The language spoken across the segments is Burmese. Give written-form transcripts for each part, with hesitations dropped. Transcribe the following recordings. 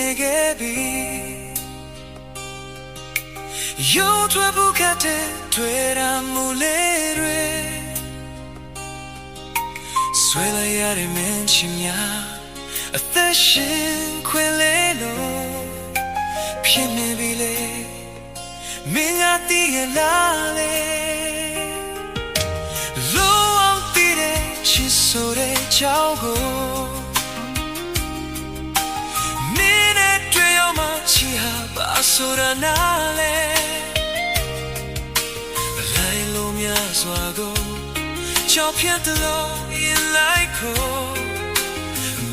နေခဲ့ပြီရုပ်ထွက်ဖို့ခက်တဲ့တွေ့ရမှုလေးတွေဆွဲလိုက်ရတဲ့မင်းချင်များအသက်ရှင်ခွင်လေးလို့ဖြစ်နေပြီလေမင်းကတည်ရလားလေလုံးအောင်တည်တဲ့ချစ်ဆိုတဲ့ကြောင်းကိုမင်းနဲ့တွေ့ရမှချီဟာပါဆိုတာနားလေလိုက်လို့များစွာကိုကြောက်ဖြတ်တယ်လို့ရင်လိုက်ကို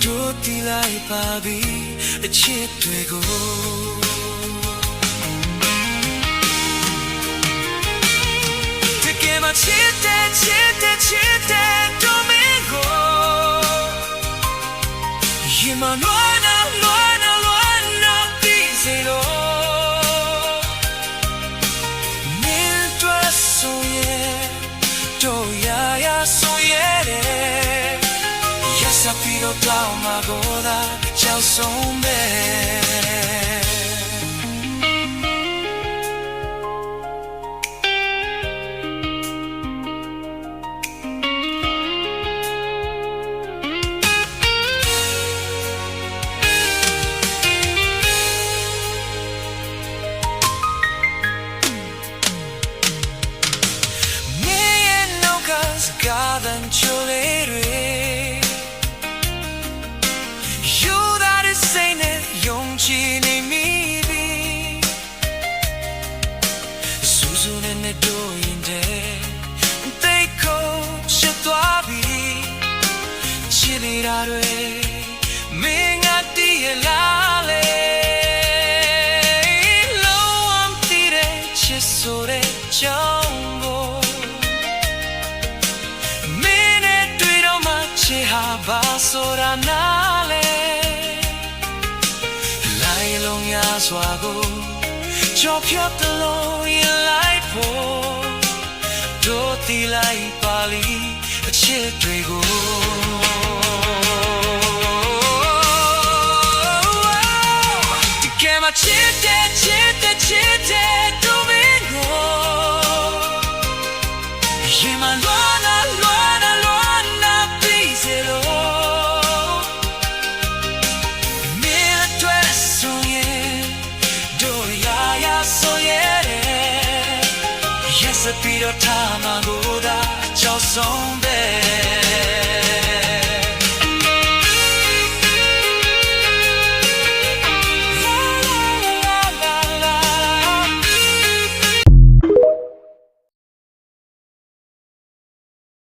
တို့တီလိုက်ပါပြီအချစ်တွေကိုချစ်တဲ့တို့မင်းကိုရင်မလွမ်းနာပြီးစေလို့မင်းတို့ဆိုရဲ့တို့ရဆိုရဲ့ရစပီတော့တောင်းမှာကိုသာကြောက်ဆုံးပဲGarden children, you that is saying it, young Chini me be Susan and the doing day, they call Shatwabi, Chili Rare, Ming at the Lale, low on the Chisore Jungle. Basura nale lai long ya swago chop chop the low in light po do ti lai pali a chit trego to get my chit do me go ye man luana Yes, a bit of time ago that just on there.